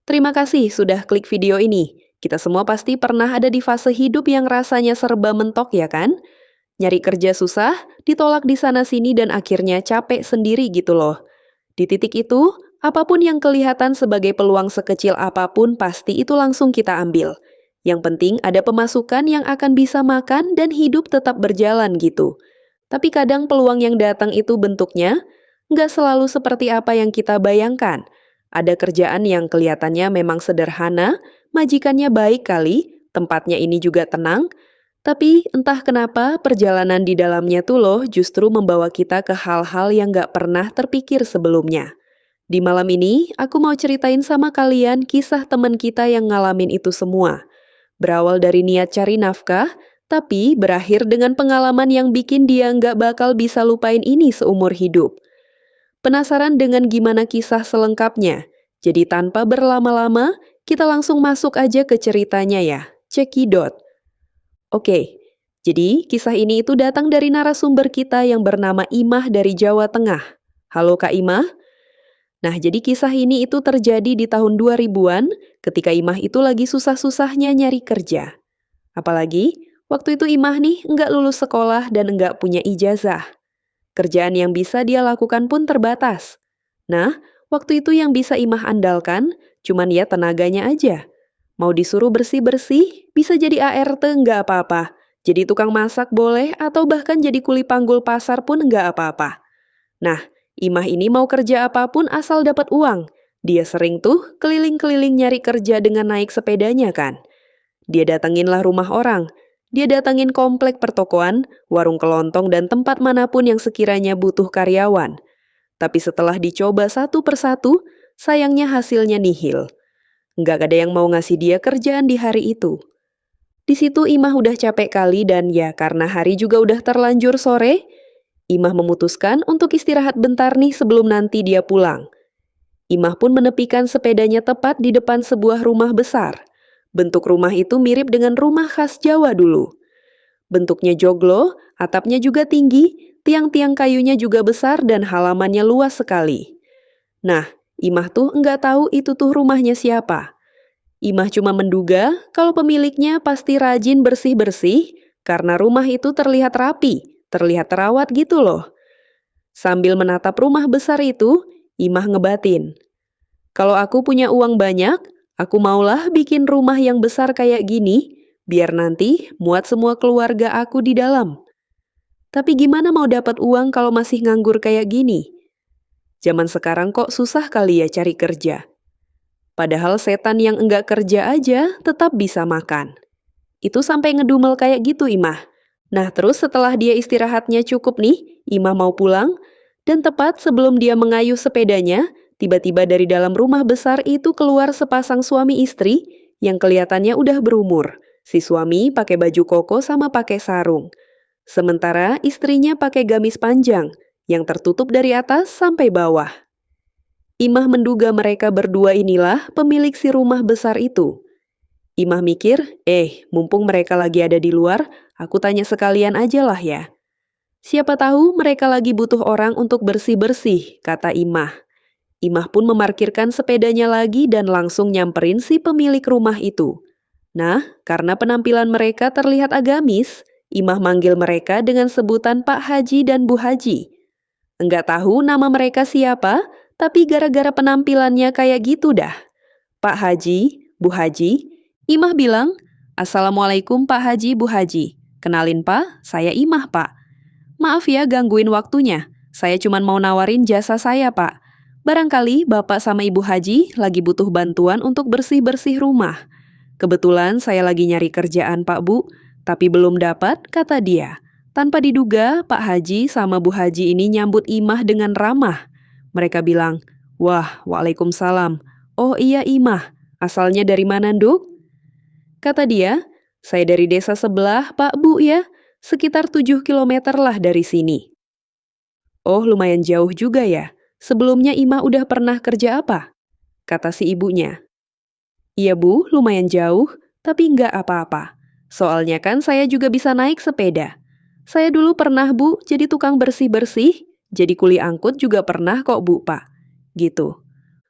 Terima kasih sudah klik video ini. Kita semua pasti pernah ada di fase hidup yang rasanya serba mentok ya kan? Nyari kerja susah, ditolak di sana-sini dan akhirnya capek sendiri gitu loh. Di titik itu, apapun yang kelihatan sebagai peluang sekecil apapun pasti itu langsung kita ambil. Yang penting ada pemasukan yang akan bisa makan dan hidup tetap berjalan gitu. Tapi kadang peluang yang datang itu bentuknya nggak selalu seperti apa yang kita bayangkan. Ada kerjaan yang kelihatannya memang sederhana, majikannya baik kali, tempatnya ini juga tenang, tapi entah kenapa perjalanan di dalamnya tuh loh justru membawa kita ke hal-hal yang nggak pernah terpikir sebelumnya. Di malam ini, aku mau ceritain sama kalian kisah teman kita yang ngalamin itu semua. Berawal dari niat cari nafkah, tapi berakhir dengan pengalaman yang bikin dia nggak bakal bisa lupain ini seumur hidup. Penasaran dengan gimana kisah selengkapnya? Jadi tanpa berlama-lama, kita langsung masuk aja ke ceritanya ya. Cekidot. Oke, jadi kisah ini itu datang dari narasumber kita yang bernama Imah dari Jawa Tengah. Halo Kak Imah. Nah, jadi kisah ini itu terjadi di tahun 2000-an ketika Imah itu lagi susah-susahnya nyari kerja. Apalagi, waktu itu Imah nih nggak lulus sekolah dan nggak punya ijazah. Kerjaan yang bisa dia lakukan pun terbatas. Nah, waktu itu yang bisa Imah andalkan, cuman ya tenaganya aja. Mau disuruh bersih-bersih, bisa jadi ART nggak apa-apa. Jadi tukang masak boleh, atau bahkan jadi kuli panggul pasar pun nggak apa-apa. Nah, Imah ini mau kerja apapun asal dapat uang. Dia sering tuh keliling-keliling nyari kerja dengan naik sepedanya kan. Dia datanginlah rumah orang. Dia datangin komplek pertokoan, warung kelontong dan tempat manapun yang sekiranya butuh karyawan. Tapi setelah dicoba satu persatu, sayangnya hasilnya nihil. Nggak ada yang mau ngasih dia kerjaan di hari itu. Di situ Imah udah capek kali dan ya karena hari juga udah terlanjur sore, Imah memutuskan untuk istirahat bentar nih sebelum nanti dia pulang. Imah pun menepikan sepedanya tepat di depan sebuah rumah besar. Bentuk rumah itu mirip dengan rumah khas Jawa dulu. Bentuknya joglo, atapnya juga tinggi, tiang-tiang kayunya juga besar dan halamannya luas sekali. Nah, Imah tuh nggak tahu itu tuh rumahnya siapa. Imah cuma menduga kalau pemiliknya pasti rajin bersih-bersih karena rumah itu terlihat rapi, terlihat terawat gitu loh. Sambil menatap rumah besar itu, Imah ngebatin, kalau aku punya uang banyak, aku maulah bikin rumah yang besar kayak gini, biar nanti muat semua keluarga aku di dalam. Tapi gimana mau dapat uang kalau masih nganggur kayak gini? Zaman sekarang kok susah kali ya cari kerja. Padahal setan yang enggak kerja aja tetap bisa makan. Itu sampai ngedumel kayak gitu Imah. Nah terus setelah dia istirahatnya cukup nih, Imah mau pulang, dan tepat sebelum dia mengayuh sepedanya, tiba-tiba dari dalam rumah besar itu keluar sepasang suami istri yang kelihatannya udah berumur. Si suami pakai baju koko sama pakai sarung. Sementara istrinya pakai gamis panjang yang tertutup dari atas sampai bawah. Imah menduga mereka berdua inilah pemilik si rumah besar itu. Imah mikir, mumpung mereka lagi ada di luar, aku tanya sekalian aja lah ya. Siapa tahu mereka lagi butuh orang untuk bersih-bersih, kata Imah. Imah pun memarkirkan sepedanya lagi dan langsung nyamperin si pemilik rumah itu. Nah, karena penampilan mereka terlihat agamis, Imah manggil mereka dengan sebutan Pak Haji dan Bu Haji. Enggak tahu nama mereka siapa, tapi gara-gara penampilannya kayak gitu dah. Pak Haji, Bu Haji, Imah bilang, Assalamualaikum Pak Haji, Bu Haji. Kenalin Pak, saya Imah Pak. Maaf ya gangguin waktunya, saya cuma mau nawarin jasa saya Pak. Barangkali Bapak sama Ibu Haji lagi butuh bantuan untuk bersih-bersih rumah. Kebetulan saya lagi nyari kerjaan Pak Bu, tapi belum dapat, kata dia. Tanpa diduga, Pak Haji sama Bu Haji ini nyambut Imah dengan ramah. Mereka bilang, wah, waalaikumsalam. Oh iya Imah, asalnya dari mana Nduk? Kata dia, saya dari desa sebelah Pak Bu ya, sekitar 7 kilometer lah dari sini. Oh lumayan jauh juga ya, sebelumnya Imah udah pernah kerja apa? Kata si ibunya. Iya Bu, lumayan jauh, tapi nggak apa-apa. Soalnya kan saya juga bisa naik sepeda. Saya dulu pernah Bu, jadi tukang bersih-bersih, jadi kuli angkut juga pernah kok Bu Pak. Gitu.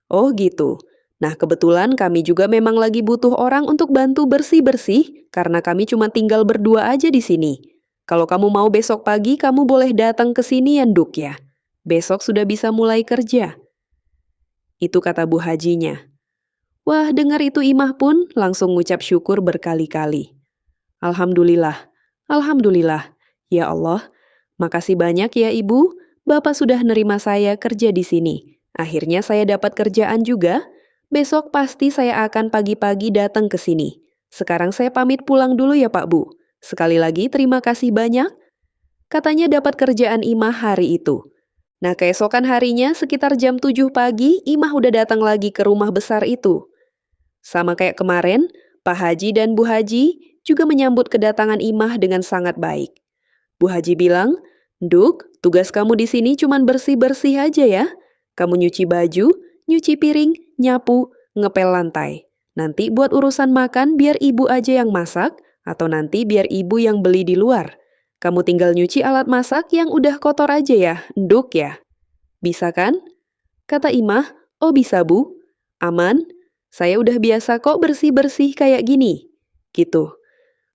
Oh gitu. Nah, kebetulan kami juga memang lagi butuh orang untuk bantu bersih-bersih karena kami cuma tinggal berdua aja di sini. Kalau kamu mau besok pagi, kamu boleh datang ke sini ya, Nduk ya. Besok sudah bisa mulai kerja. Itu kata Bu Hajinya. Wah, dengar itu Imah pun langsung ngucap syukur berkali-kali. Alhamdulillah, Alhamdulillah. Ya Allah, makasih banyak ya Ibu, Bapak sudah nerima saya kerja di sini. Akhirnya saya dapat kerjaan juga. Besok pasti saya akan pagi-pagi datang ke sini. Sekarang saya pamit pulang dulu ya Pak Bu. Sekali lagi terima kasih banyak. Katanya dapat kerjaan Imah hari itu. Nah, keesokan harinya sekitar jam 7 pagi, Imah udah datang lagi ke rumah besar itu. Sama kayak kemarin, Pak Haji dan Bu Haji juga menyambut kedatangan Imah dengan sangat baik. Bu Haji bilang, "Nduk, tugas kamu di sini cuman bersih-bersih aja ya. Kamu nyuci baju, nyuci piring, nyapu, ngepel lantai. Nanti buat urusan makan biar ibu aja yang masak, atau nanti biar ibu yang beli di luar. Kamu tinggal nyuci alat masak yang udah kotor aja ya, Nduk ya." "Bisa kan?" Kata Imah, "Oh bisa Bu. Aman. Saya udah biasa kok bersih-bersih kayak gini." Gitu.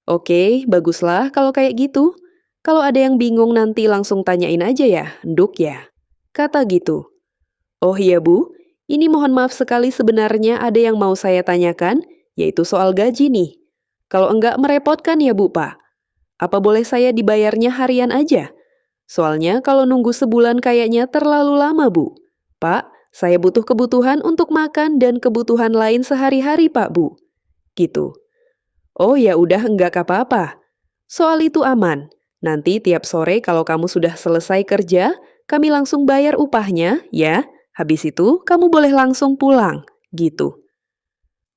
"Oke, baguslah kalau kayak gitu. Kalau ada yang bingung nanti langsung tanyain aja ya, Nduk ya." Kata gitu. "Oh iya Bu, ini mohon maaf sekali sebenarnya ada yang mau saya tanyakan, yaitu soal gaji nih. Kalau enggak merepotkan ya Bu Pak, apa boleh saya dibayarnya harian aja? Soalnya kalau nunggu sebulan kayaknya terlalu lama Bu. Pak, saya butuh kebutuhan untuk makan dan kebutuhan lain sehari-hari Pak Bu." Gitu. "Oh ya udah enggak apa-apa. Soal itu aman. Nanti tiap sore kalau kamu sudah selesai kerja, kami langsung bayar upahnya, ya. Habis itu kamu boleh langsung pulang." Gitu.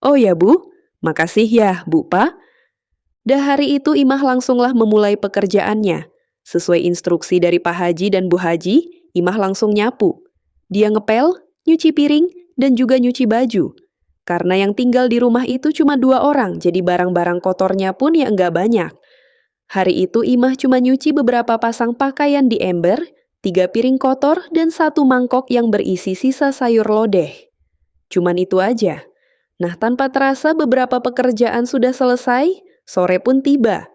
"Oh ya Bu, makasih ya Bu Pak." Dah hari itu Imah langsunglah memulai pekerjaannya. Sesuai instruksi dari Pak Haji dan Bu Haji, Imah langsung nyapu. Dia ngepel, nyuci piring, dan juga nyuci baju. Karena yang tinggal di rumah itu cuma 2 orang, jadi barang-barang kotornya pun ya enggak banyak. Hari itu Imah cuma nyuci beberapa pasang pakaian di ember, 3 piring kotor, dan 1 mangkok yang berisi sisa sayur lodeh. Cuman itu aja. Nah, tanpa terasa beberapa pekerjaan sudah selesai, sore pun tiba.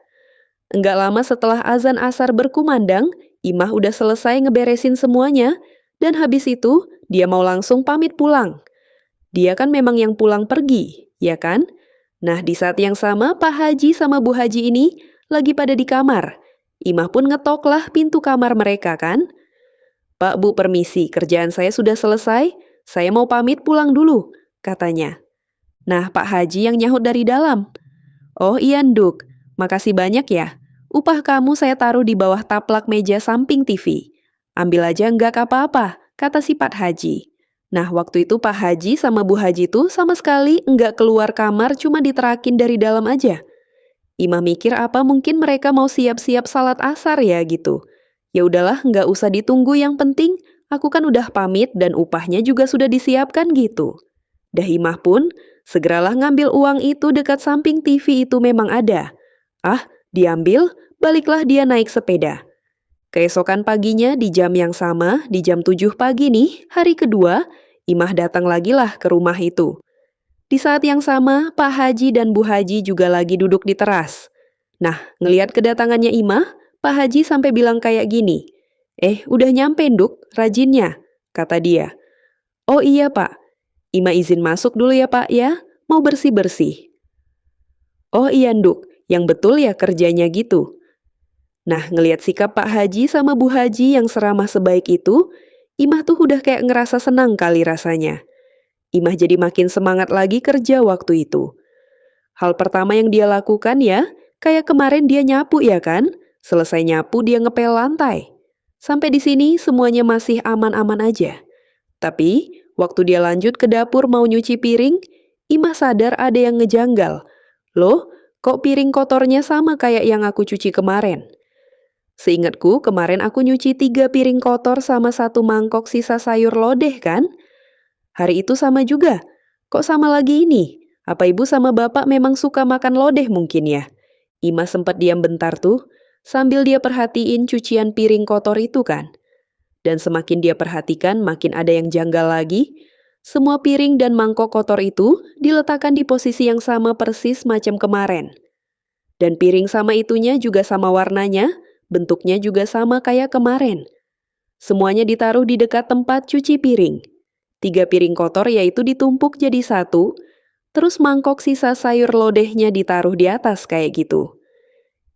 Enggak lama setelah azan asar berkumandang, Imah udah selesai ngeberesin semuanya, dan habis itu dia mau langsung pamit pulang. Dia kan memang yang pulang pergi, ya kan? Nah, di saat yang sama Pak Haji sama Bu Haji ini lagi pada di kamar. Imah pun ngetoklah pintu kamar mereka kan. "Pak Bu permisi, kerjaan saya sudah selesai, saya mau pamit pulang dulu," katanya. Nah, Pak Haji yang nyahut dari dalam. "Oh iya Nduk, makasih banyak ya. Upah kamu saya taruh di bawah taplak meja samping TV. Ambil aja nggak apa-apa," kata si Pak Haji. Nah, waktu itu Pak Haji sama Bu Haji tuh sama sekali nggak keluar kamar, cuma diterakin dari dalam aja. Imah mikir apa mungkin mereka mau siap-siap salat asar ya gitu. Ya udahlah, nggak usah ditunggu, yang penting aku kan udah pamit dan upahnya juga sudah disiapkan gitu. Dah Imah pun segeralah ngambil uang itu dekat samping TV itu memang ada. Ah, diambil, baliklah dia naik sepeda. Keesokan paginya di jam yang sama, di jam 7 pagi nih, hari kedua, Imah datang lagi lah ke rumah itu. Di saat yang sama, Pak Haji dan Bu Haji juga lagi duduk di teras. Nah, ngelihat kedatangannya Imah, Pak Haji sampai bilang kayak gini, udah nyampe Nduk, rajinnya," kata dia. "Oh iya Pak, Imah izin masuk dulu ya Pak ya, mau bersih-bersih." "Oh iya Nduk, yang betul ya kerjanya gitu." Nah, ngelihat sikap Pak Haji sama Bu Haji yang seramah sebaik itu, Imah tuh udah kayak ngerasa senang kali rasanya. Imah jadi makin semangat lagi kerja waktu itu. Hal pertama yang dia lakukan ya, kayak kemarin dia nyapu ya kan? Selesai nyapu dia ngepel lantai. Sampai di sini semuanya masih aman-aman aja. Tapi, waktu dia lanjut ke dapur mau nyuci piring, Imah sadar ada yang ngejanggal. Loh, kok piring kotornya sama kayak yang aku cuci kemarin? Seingatku, kemarin aku nyuci 3 piring kotor sama 1 mangkok sisa sayur lodeh kan? Hari itu sama juga. Kok sama lagi ini? Apa ibu sama bapak memang suka makan lodeh mungkin ya? Imah sempat diam bentar tuh, sambil dia perhatiin cucian piring kotor itu kan. Dan semakin dia perhatikan, makin ada yang janggal lagi. Semua piring dan mangkok kotor itu diletakkan di posisi yang sama persis macam kemarin. Dan piring sama itunya juga sama warnanya, bentuknya juga sama kayak kemarin. Semuanya ditaruh di dekat tempat cuci piring. 3 piring kotor yaitu ditumpuk jadi satu, terus mangkok sisa sayur lodehnya ditaruh di atas kayak gitu.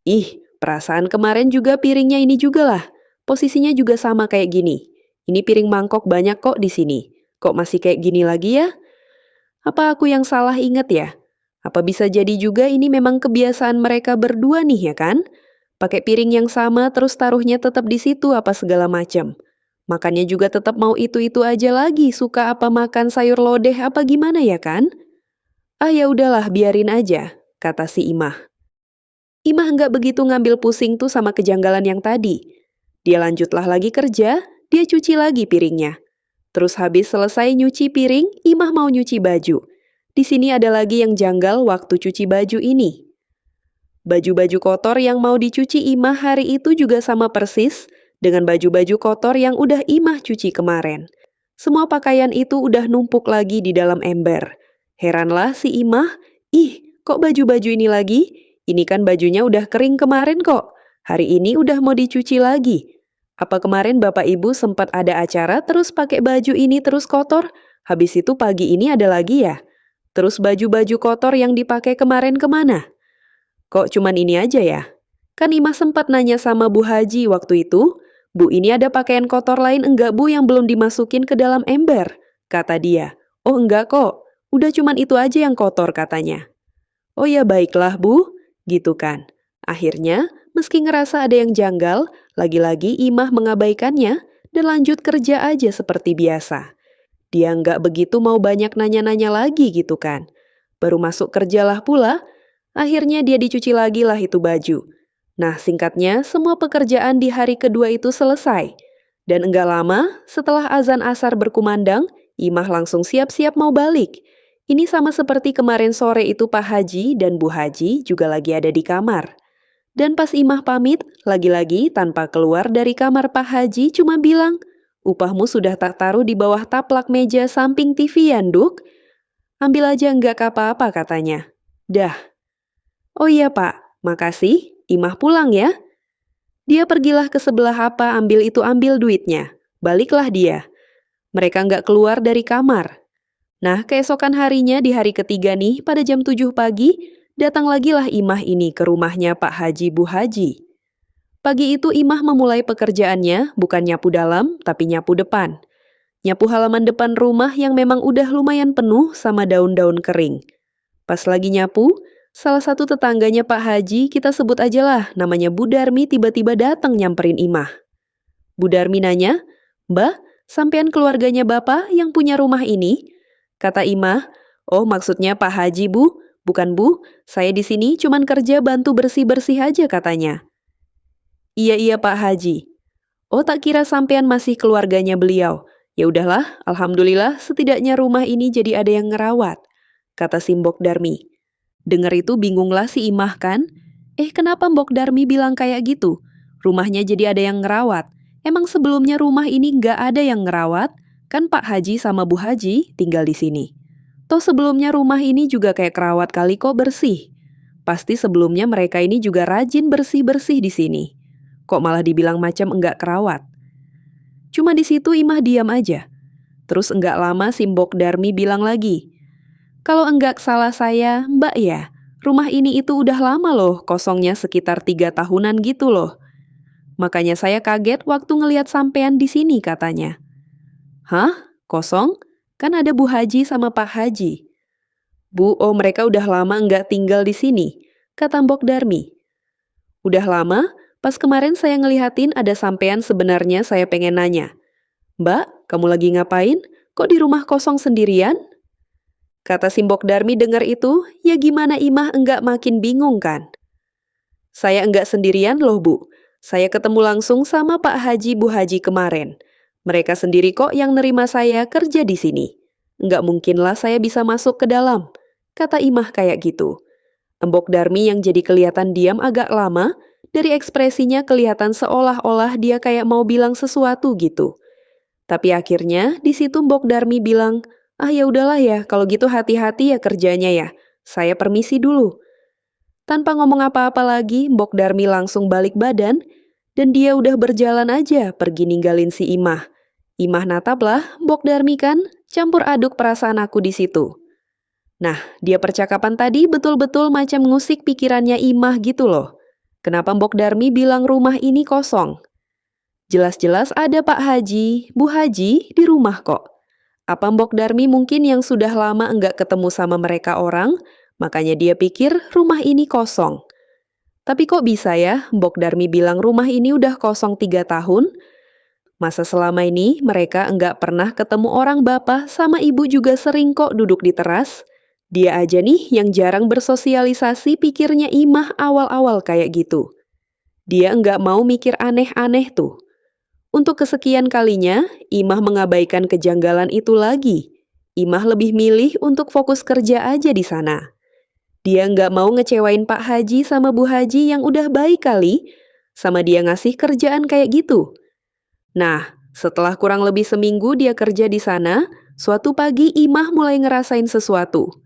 Ih, perasaan kemarin juga piringnya ini juga lah. Posisinya juga sama kayak gini. Ini piring mangkok banyak kok di sini. Kok masih kayak gini lagi ya? Apa aku yang salah inget ya? Apa bisa jadi juga ini memang kebiasaan mereka berdua nih ya kan? Pakai piring yang sama terus taruhnya tetap di situ apa segala macam. Makannya juga tetap mau itu-itu aja lagi, suka apa makan sayur lodeh apa gimana ya kan? Ah ya udahlah, biarin aja, kata si Imah. Imah nggak begitu ngambil pusing tuh sama kejanggalan yang tadi. Dia lanjutlah lagi kerja, dia cuci lagi piringnya. Terus habis selesai nyuci piring, Imah mau nyuci baju. Di sini ada lagi yang janggal waktu cuci baju ini. Baju-baju kotor yang mau dicuci Imah hari itu juga sama persis dengan baju-baju kotor yang udah Imah cuci kemarin. Semua pakaian itu udah numpuk lagi di dalam ember. Heranlah si Imah, ih kok baju-baju ini lagi? Ini kan bajunya udah kering kemarin kok. Hari ini udah mau dicuci lagi. Apa kemarin Bapak Ibu sempat ada acara terus pakai baju ini terus kotor? Habis itu pagi ini ada lagi ya? Terus baju-baju kotor yang dipakai kemarin kemana? Kok cuman ini aja ya? Kan Imah sempat nanya sama Bu Haji waktu itu, Bu ini ada pakaian kotor lain enggak Bu yang belum dimasukin ke dalam ember? Kata dia. Oh enggak kok, udah cuman itu aja yang kotor katanya. Oh ya baiklah Bu, gitu kan. Akhirnya, meski ngerasa ada yang janggal, lagi-lagi Imah mengabaikannya dan lanjut kerja aja seperti biasa. Dia nggak begitu mau banyak nanya-nanya lagi gitu kan. Baru masuk kerjalah pula, akhirnya dia dicuci lagi lah itu baju. Nah singkatnya, semua pekerjaan di hari kedua itu selesai. Dan enggak lama, setelah azan asar berkumandang, Imah langsung siap-siap mau balik. Ini sama seperti kemarin sore itu Pak Haji dan Bu Haji juga lagi ada di kamar. Dan pas Imah pamit, lagi-lagi tanpa keluar dari kamar Pak Haji cuma bilang, upahmu sudah tak taruh di bawah taplak meja samping TV ya, Nduk? Ambil aja nggak apa-apa katanya. Dah. Oh iya Pak, makasih. Imah pulang ya. Dia pergilah ke sebelah apa ambil duitnya. Baliklah dia. Mereka nggak keluar dari kamar. Nah, keesokan harinya di hari ketiga nih, pada jam 7 pagi, datang lagilah Imah ini ke rumahnya Pak Haji Bu Haji. Pagi itu Imah memulai pekerjaannya, bukan nyapu dalam, tapi nyapu depan. Nyapu halaman depan rumah yang memang udah lumayan penuh sama daun-daun kering. Pas lagi nyapu, salah satu tetangganya Pak Haji, kita sebut aja lah, namanya Bu Darmi tiba-tiba datang nyamperin Imah. Bu Darmi nanya, Mbah, sampean keluarganya Bapak yang punya rumah ini? Kata Imah, oh maksudnya Pak Haji Bu, bukan Bu, saya di sini cuman kerja bantu bersih-bersih aja katanya. Iya Pak Haji. Oh tak kira sampean masih keluarganya beliau. Ya udahlah, alhamdulillah setidaknya rumah ini jadi ada yang ngerawat, kata si Mbok Darmi. Dengar itu bingunglah si Imah kan? Kenapa Mbok Darmi bilang kayak gitu? Rumahnya jadi ada yang ngerawat. Emang sebelumnya rumah ini nggak ada yang ngerawat? Kan Pak Haji sama Bu Haji tinggal di sini. Toh sebelumnya rumah ini juga kayak kerawat kali kok bersih. Pasti sebelumnya mereka ini juga rajin bersih-bersih di sini. Kok malah dibilang macam enggak kerawat? Cuma di situ Imah diam aja. Terus enggak lama si Mbok Darmi bilang lagi, kalau enggak salah saya, Mbak ya, rumah ini itu udah lama loh, kosongnya sekitar 3 tahunan gitu loh. Makanya saya kaget waktu ngelihat sampean di sini katanya. Hah? Kosong? Kan ada Bu Haji sama Pak Haji. Bu, oh mereka udah lama enggak tinggal di sini, kata Mbok Darmi. Udah lama? Pas kemarin saya ngelihatin ada sampean sebenarnya saya pengen nanya. Mbak, kamu lagi ngapain? Kok di rumah kosong sendirian? Kata Simbok Darmi dengar itu, ya gimana Imah enggak makin bingung kan? Saya enggak sendirian loh Bu. Saya ketemu langsung sama Pak Haji Bu Haji kemarin. Mereka sendiri kok yang nerima saya kerja di sini. Enggak mungkinlah saya bisa masuk ke dalam. Kata Imah kayak gitu. Embok Darmi yang jadi kelihatan diam agak lama, dari ekspresinya kelihatan seolah-olah dia kayak mau bilang sesuatu gitu. Tapi akhirnya di situ Mbok Darmi bilang, Ah ya udahlah ya, kalau gitu hati-hati ya kerjanya ya. Saya permisi dulu. Tanpa ngomong apa-apa lagi, Mbok Darmi langsung balik badan, dan dia udah berjalan aja pergi ninggalin si Imah. Imah nataplah, Mbok Darmi kan, campur aduk perasaan aku di situ. Nah, dia percakapan tadi betul-betul macam ngusik pikirannya Imah gitu loh. Kenapa Mbok Darmi bilang rumah ini kosong? Jelas-jelas ada Pak Haji, Bu Haji di rumah kok. Apa Mbok Darmi mungkin yang sudah lama enggak ketemu sama mereka orang, makanya dia pikir rumah ini kosong. Tapi kok bisa ya Mbok Darmi bilang rumah ini udah kosong 3 tahun? Masa selama ini mereka enggak pernah ketemu orang bapak sama ibu juga sering kok duduk di teras? Dia aja nih yang jarang bersosialisasi pikirnya Imah awal-awal kayak gitu. Dia enggak mau mikir aneh-aneh tuh. Untuk kesekian kalinya, Imah mengabaikan kejanggalan itu lagi. Imah lebih milih untuk fokus kerja aja di sana. Dia nggak mau ngecewain Pak Haji sama Bu Haji yang udah baik kali, sama dia ngasih kerjaan kayak gitu. Nah, setelah kurang lebih seminggu dia kerja di sana, suatu pagi Imah mulai ngerasain sesuatu.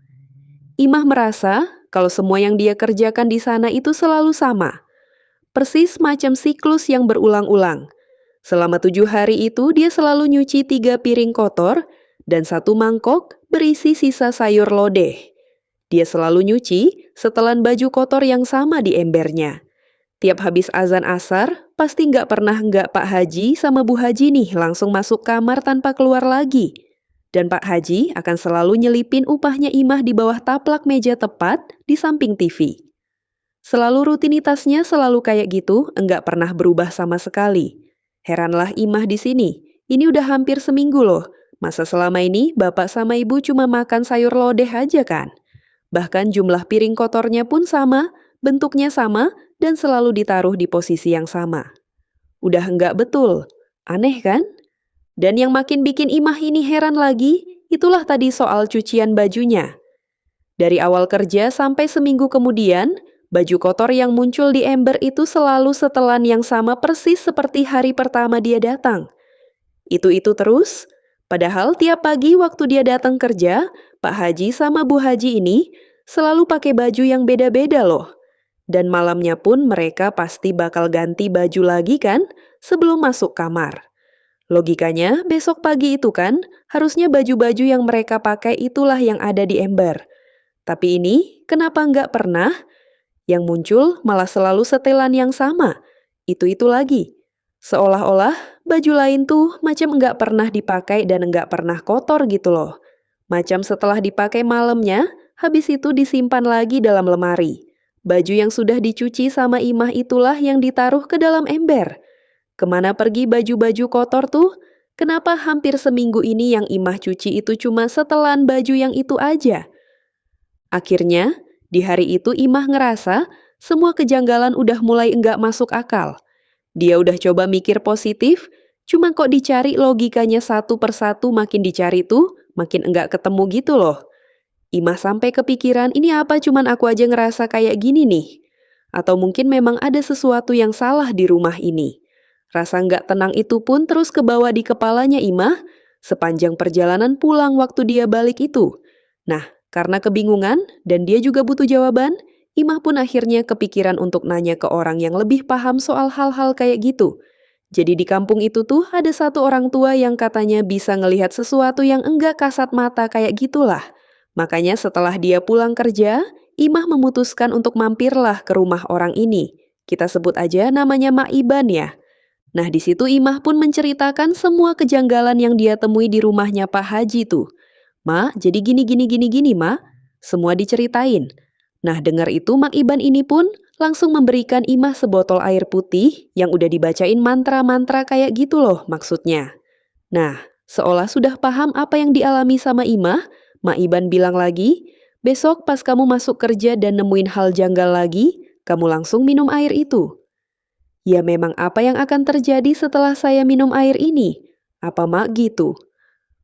Imah merasa kalau semua yang dia kerjakan di sana itu selalu sama. Persis macam siklus yang berulang-ulang. Selama 7 hari itu dia selalu nyuci 3 piring kotor dan 1 mangkok berisi sisa sayur lodeh. Dia selalu nyuci setelan baju kotor yang sama di embernya. Tiap habis azan asar, pasti nggak Pak Haji sama Bu Haji nih langsung masuk kamar tanpa keluar lagi. Dan Pak Haji akan selalu nyelipin upahnya Imah di bawah taplak meja tepat di samping TV. Selalu rutinitasnya selalu kayak gitu, enggak pernah berubah sama sekali. Heranlah Imah di sini. Ini udah hampir seminggu loh. Masa selama ini bapak sama ibu cuma makan sayur lodeh aja kan? Bahkan jumlah piring kotornya pun sama, bentuknya sama, dan selalu ditaruh di posisi yang sama. Udah enggak betul. Aneh kan? Dan yang makin bikin Imah ini heran lagi, itulah tadi soal cucian bajunya. Dari awal kerja sampai seminggu kemudian, baju kotor yang muncul di ember itu selalu setelan yang sama persis seperti hari pertama dia datang. Itu terus, padahal tiap pagi waktu dia datang kerja, Pak Haji sama Bu Haji ini selalu pakai baju yang beda-beda loh. Dan malamnya pun mereka pasti bakal ganti baju lagi kan sebelum masuk kamar. Logikanya besok pagi itu kan harusnya baju-baju yang mereka pakai itulah yang ada di ember. Tapi ini kenapa nggak pernah? Yang muncul malah selalu setelan yang sama. Itu lagi. Seolah-olah baju lain tuh macam nggak pernah dipakai dan nggak pernah kotor gitu loh. Macam setelah dipakai malamnya, habis itu disimpan lagi dalam lemari. Baju yang sudah dicuci sama Imah itulah yang ditaruh ke dalam ember. Kemana pergi baju-baju kotor tuh? Kenapa hampir seminggu ini yang Imah cuci itu cuma setelan baju yang itu aja? Akhirnya, di hari itu Imah ngerasa semua kejanggalan udah mulai enggak masuk akal. Dia udah coba mikir positif, cuma kok dicari logikanya satu persatu makin dicari tuh, makin enggak ketemu gitu loh. Imah sampai kepikiran ini apa cuman aku aja ngerasa kayak gini nih? Atau mungkin memang ada sesuatu yang salah di rumah ini. Rasa nggak tenang itu pun terus kebawa di kepalanya Imah sepanjang perjalanan pulang waktu dia balik itu. Nah, karena kebingungan dan dia juga butuh jawaban, Imah pun akhirnya kepikiran untuk nanya ke orang yang lebih paham soal hal-hal kayak gitu. Jadi di kampung itu tuh ada satu orang tua yang katanya bisa ngelihat sesuatu yang enggak kasat mata kayak gitulah. Makanya setelah dia pulang kerja, Imah memutuskan untuk mampirlah ke rumah orang ini. Kita sebut aja namanya Mak Iban ya. Nah, di situ Imah pun menceritakan semua kejanggalan yang dia temui di rumahnya Pak Haji tuh. "Ma, jadi gini, Ma." Semua diceritain. Nah, dengar itu Mak Iban ini pun langsung memberikan Imah sebotol air putih yang udah dibacain mantra-mantra kayak gitu loh maksudnya. Nah, seolah sudah paham apa yang dialami sama Imah, Mak Iban bilang lagi, "Besok pas kamu masuk kerja dan nemuin hal janggal lagi, kamu langsung minum air itu." Ya memang apa yang akan terjadi setelah saya minum air ini? Apa Mak gitu?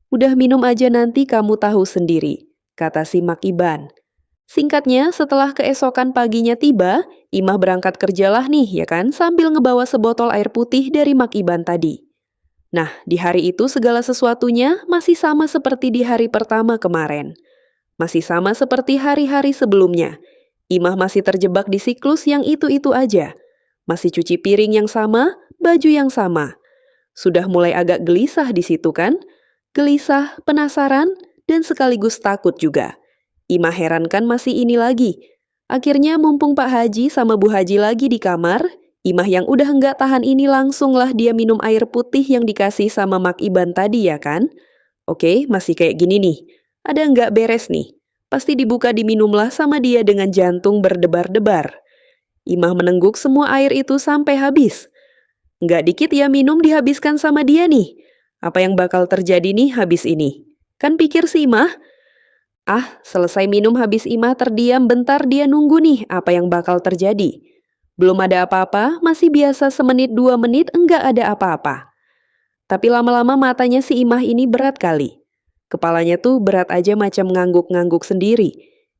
Udah minum aja nanti kamu tahu sendiri, kata si Mak Iban. Singkatnya, setelah keesokan paginya tiba, Imah berangkat kerjalah nih ya kan sambil ngebawa sebotol air putih dari Mak Iban tadi. Nah, di hari itu segala sesuatunya masih sama seperti di hari pertama kemarin. Masih sama seperti hari-hari sebelumnya. Imah masih terjebak di siklus yang itu-itu aja. Masih cuci piring yang sama, baju yang sama. Sudah mulai agak gelisah di situ kan? Gelisah, penasaran, dan sekaligus takut juga. Imah heran kan masih ini lagi. Akhirnya mumpung Pak Haji sama Bu Haji lagi di kamar, Imah yang udah nggak tahan ini langsunglah dia minum air putih yang dikasih sama Mak Iban tadi ya kan? Oke, masih kayak gini nih. Ada nggak beres nih? Pasti dibuka diminumlah sama dia dengan jantung berdebar-debar. Imah menengguk semua air itu sampai habis. Nggak dikit ya minum dihabiskan sama dia nih. Apa yang bakal terjadi nih habis ini? Kan pikir si Imah, selesai minum habis Imah terdiam bentar dia nunggu nih apa yang bakal terjadi. Belum ada apa-apa, masih biasa semenit 2 menit enggak ada apa-apa. Tapi lama-lama matanya si Imah ini berat kali. Kepalanya tuh berat aja macam ngangguk-ngangguk sendiri.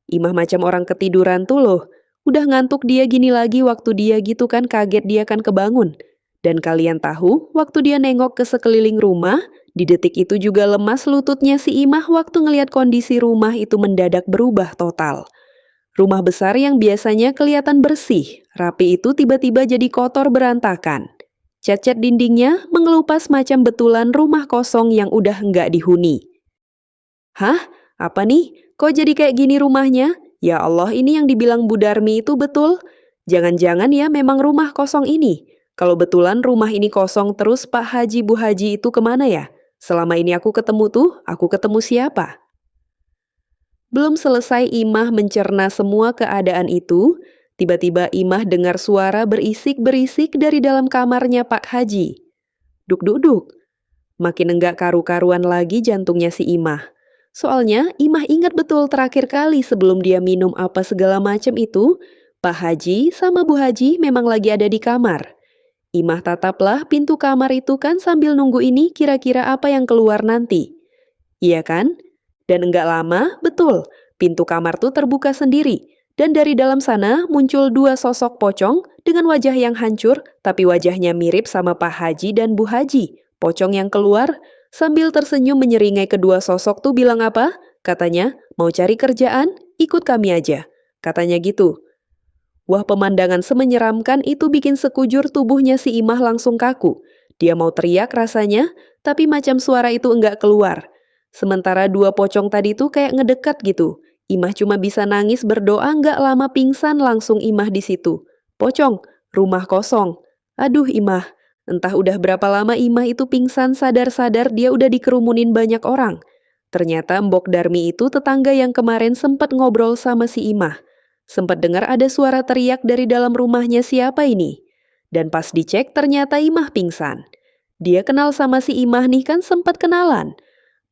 Imah macam orang ketiduran tuh loh. Udah ngantuk dia gini lagi waktu dia gitu kan kaget dia kan kebangun. Dan kalian tahu, waktu dia nengok ke sekeliling rumah, di detik itu juga lemas lututnya si Imah waktu ngelihat kondisi rumah itu mendadak berubah total. Rumah besar yang biasanya kelihatan bersih, rapi itu tiba-tiba jadi kotor berantakan. Cat-cat dindingnya mengelupas macam betulan rumah kosong yang udah nggak dihuni. Hah? Apa nih? Kok jadi kayak gini rumahnya? Ya Allah, ini yang dibilang Bu Darmi itu betul? Jangan-jangan ya memang rumah kosong ini. Kalau betulan rumah ini kosong terus Pak Haji Bu Haji itu kemana ya? Selama ini aku ketemu tuh, aku ketemu siapa? Belum selesai Imah mencerna semua keadaan itu, tiba-tiba Imah dengar suara berisik-berisik dari dalam kamarnya Pak Haji. Duk-duk-duk. Makin enggak karu-karuan lagi jantungnya si Imah. Soalnya Imah ingat betul terakhir kali sebelum dia minum apa segala macam itu, Pak Haji sama Bu Haji memang lagi ada di kamar. Imah tataplah pintu kamar itu kan sambil nunggu ini kira-kira apa yang keluar nanti. Iya kan? Dan enggak lama, betul, pintu kamar tuh terbuka sendiri. Dan dari dalam sana muncul dua sosok pocong dengan wajah yang hancur, tapi wajahnya mirip sama Pak Haji dan Bu Haji. Pocong yang keluar, sambil tersenyum menyeringai kedua sosok tuh bilang apa? Katanya, mau cari kerjaan? Ikut kami aja. Katanya gitu. Wah, pemandangan semenyeramkan itu bikin sekujur tubuhnya si Imah langsung kaku. Dia mau teriak rasanya, tapi macam suara itu enggak keluar. Sementara dua pocong tadi tuh kayak ngedekat gitu. Imah cuma bisa nangis berdoa enggak lama pingsan langsung Imah di situ. Pocong, rumah kosong. Aduh Imah, entah udah berapa lama Imah itu pingsan sadar-sadar dia udah dikerumunin banyak orang. Ternyata Mbok Darmi itu tetangga yang kemarin sempat ngobrol sama si Imah. Sempat dengar ada suara teriak dari dalam rumahnya siapa ini. Dan pas dicek ternyata Imah pingsan. Dia kenal sama si Imah nih kan sempat kenalan.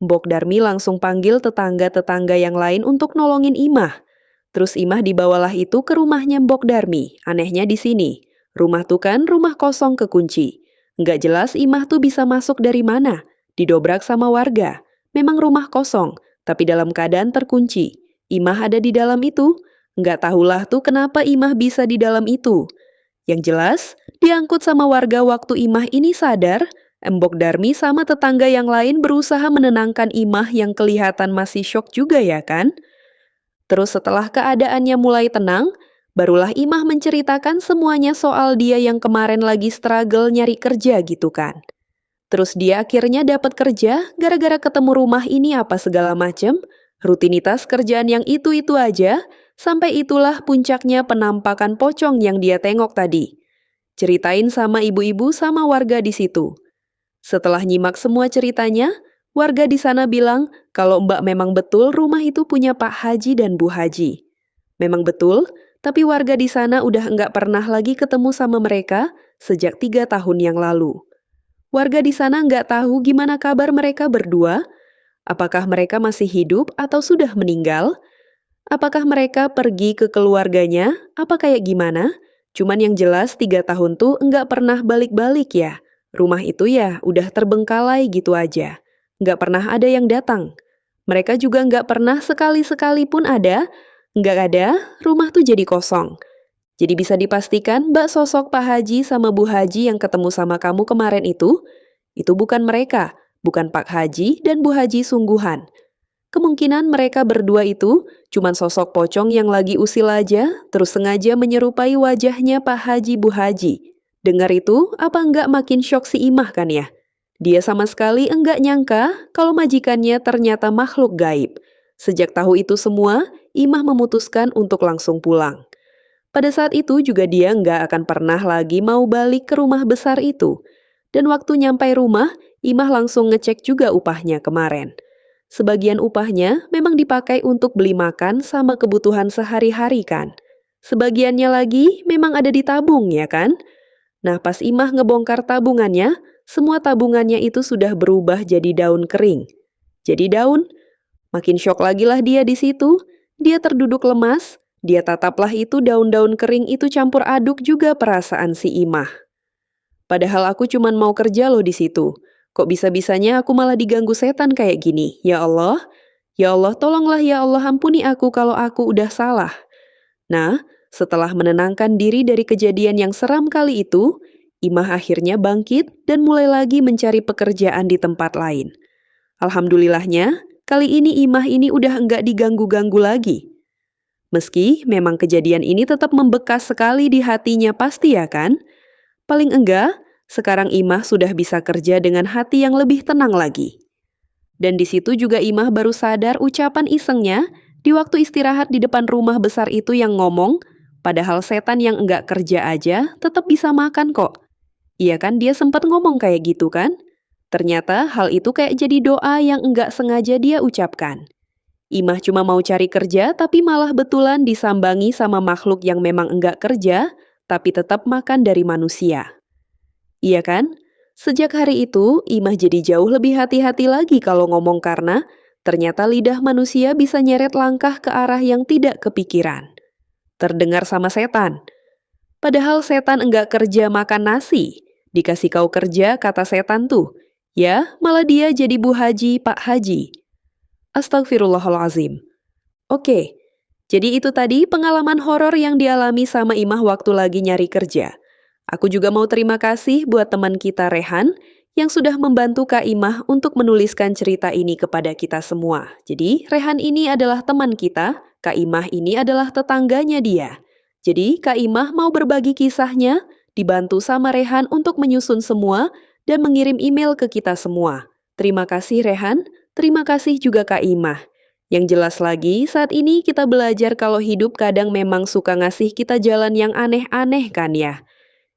Mbok Darmi langsung panggil tetangga-tetangga yang lain untuk nolongin Imah. Terus Imah dibawalah itu ke rumahnya Mbok Darmi. Anehnya di sini. Rumah tuh kan rumah kosong kekunci. Nggak jelas Imah tuh bisa masuk dari mana. Didobrak sama warga. Memang rumah kosong, tapi dalam keadaan terkunci. Imah ada di dalam itu. Nggak tahulah tuh kenapa Imah bisa di dalam itu. Yang jelas, diangkut sama warga waktu Imah ini sadar, Mbok Darmi sama tetangga yang lain berusaha menenangkan Imah yang kelihatan masih syok juga ya kan? Terus setelah keadaannya mulai tenang, barulah Imah menceritakan semuanya soal dia yang kemarin lagi struggle nyari kerja gitu kan. Terus dia akhirnya dapat kerja gara-gara ketemu rumah ini apa segala macem, rutinitas kerjaan yang itu-itu aja, sampai itulah puncaknya penampakan pocong yang dia tengok tadi. Ceritain sama ibu-ibu sama warga di situ. Setelah nyimak semua ceritanya, warga di sana bilang kalau Mbak memang betul rumah itu punya Pak Haji dan Bu Haji. Memang betul, tapi warga di sana udah nggak pernah lagi ketemu sama mereka sejak 3 tahun yang lalu. Warga di sana nggak tahu gimana kabar mereka berdua, apakah mereka masih hidup atau sudah meninggal, apakah mereka pergi ke keluarganya, apa kayak gimana. Cuman yang jelas 3 tahun tuh nggak pernah balik-balik ya. Rumah itu ya udah terbengkalai gitu aja. Nggak pernah ada yang datang. Mereka juga nggak pernah sekali-sekali pun ada, nggak ada, rumah tuh jadi kosong. Jadi bisa dipastikan Mbak sosok Pak Haji sama Bu Haji yang ketemu sama kamu kemarin itu, Itu bukan mereka, bukan Pak Haji dan Bu Haji sungguhan. Kemungkinan mereka berdua itu cuman sosok pocong yang lagi usil aja, terus sengaja menyerupai wajahnya Pak Haji Bu Haji. Dengar itu, apa enggak makin syok si Imah kan ya? Dia sama sekali enggak nyangka kalau majikannya ternyata makhluk gaib. Sejak tahu itu semua, Imah memutuskan untuk langsung pulang. Pada saat itu juga dia enggak akan pernah lagi mau balik ke rumah besar itu. Dan waktu nyampai rumah, Imah langsung ngecek juga upahnya kemarin. Sebagian upahnya memang dipakai untuk beli makan sama kebutuhan sehari-hari kan. Sebagiannya lagi memang ada ditabung ya kan? Nah pas Imah ngebongkar tabungannya, semua tabungannya itu sudah berubah jadi daun kering. Jadi daun, makin syok lagi lah dia di situ. Dia terduduk lemas, dia tataplah itu daun-daun kering itu campur aduk juga perasaan si Imah. Padahal aku cuman mau kerja loh di situ. Kok bisa-bisanya aku malah diganggu setan kayak gini? Ya Allah, tolonglah ya Allah ampuni aku kalau aku udah salah. Nah, setelah menenangkan diri dari kejadian yang seram kali itu, Imah akhirnya bangkit dan mulai lagi mencari pekerjaan di tempat lain. Alhamdulillahnya, kali ini Imah ini udah enggak diganggu-ganggu lagi. Meski memang kejadian ini tetap membekas sekali di hatinya pasti ya kan? Paling enggak, sekarang Imah sudah bisa kerja dengan hati yang lebih tenang lagi. Dan di situ juga Imah baru sadar ucapan isengnya di waktu istirahat di depan rumah besar itu yang ngomong, padahal setan yang enggak kerja aja tetap bisa makan kok. Iya kan dia sempat ngomong kayak gitu kan? Ternyata hal itu kayak jadi doa yang enggak sengaja dia ucapkan. Imah cuma mau cari kerja tapi malah betulan disambangi sama makhluk yang memang enggak kerja, tapi tetap makan dari manusia. Iya kan? Sejak hari itu, Imah jadi jauh lebih hati-hati lagi kalau ngomong karena ternyata lidah manusia bisa nyeret langkah ke arah yang tidak kepikiran. Terdengar sama setan. Padahal setan enggak kerja makan nasi. Dikasih kau kerja, kata setan tuh. Ya, malah dia jadi Bu Haji, Pak Haji. Astagfirullahalazim. Oke, jadi itu tadi pengalaman horor yang dialami sama Imah waktu lagi nyari kerja. Aku juga mau terima kasih buat teman kita Rehan yang sudah membantu Kak Imah untuk menuliskan cerita ini kepada kita semua. Jadi Rehan ini adalah teman kita, Kak Imah ini adalah tetangganya dia. Jadi Kak Imah mau berbagi kisahnya, dibantu sama Rehan untuk menyusun semua dan mengirim email ke kita semua. Terima kasih Rehan, terima kasih juga Kak Imah. Yang jelas lagi, saat ini kita belajar kalau hidup kadang memang suka ngasih kita jalan yang aneh-aneh kan ya.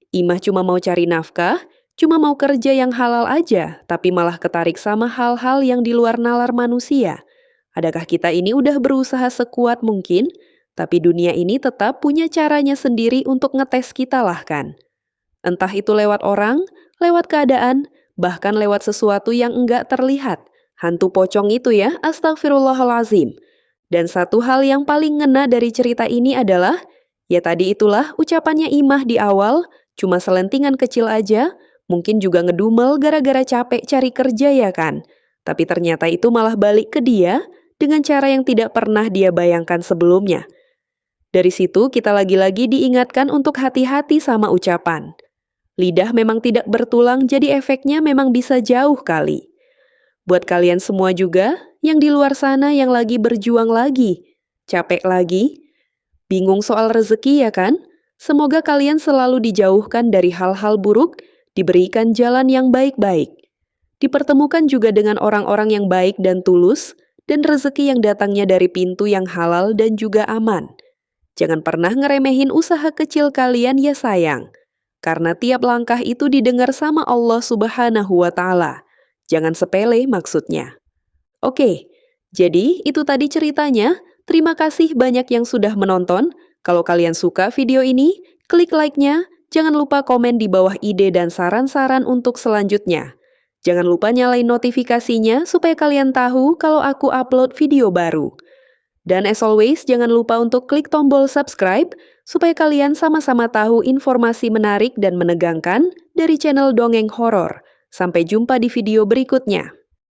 Imah cuma mau cari nafkah, cuma mau kerja yang halal aja, tapi malah ketarik sama hal-hal yang di luar nalar manusia. Adakah kita ini udah berusaha sekuat mungkin, tapi dunia ini tetap punya caranya sendiri untuk ngetes kita lah kan? Entah itu lewat orang, lewat keadaan, bahkan lewat sesuatu yang enggak terlihat. Hantu pocong itu ya, astagfirullahalazim. Dan satu hal yang paling ngena dari cerita ini adalah, ya tadi itulah ucapannya Imah di awal, cuma selentingan kecil aja, mungkin juga ngedumel gara-gara capek cari kerja ya kan. Tapi ternyata itu malah balik ke dia dengan cara yang tidak pernah dia bayangkan sebelumnya. Dari situ kita lagi-lagi diingatkan untuk hati-hati sama ucapan. Lidah memang tidak bertulang jadi efeknya memang bisa jauh kali. Buat kalian semua juga yang di luar sana yang lagi berjuang lagi, capek lagi, bingung soal rezeki ya kan? Semoga kalian selalu dijauhkan dari hal-hal buruk, diberikan jalan yang baik-baik. Dipertemukan juga dengan orang-orang yang baik dan tulus, dan rezeki yang datangnya dari pintu yang halal dan juga aman. Jangan pernah ngeremehin usaha kecil kalian ya sayang. Karena tiap langkah itu didengar sama Allah Subhanahu wa Ta'ala. Jangan sepele maksudnya. Oke, jadi itu tadi ceritanya. Terima kasih banyak yang sudah menonton. Kalau kalian suka video ini, klik like-nya. Jangan lupa komen di bawah ide dan saran-saran untuk selanjutnya. Jangan lupa nyalain notifikasinya supaya kalian tahu kalau aku upload video baru. Dan as always, jangan lupa untuk klik tombol subscribe supaya kalian sama-sama tahu informasi menarik dan menegangkan dari channel Dongeng Horor. Sampai jumpa di video berikutnya.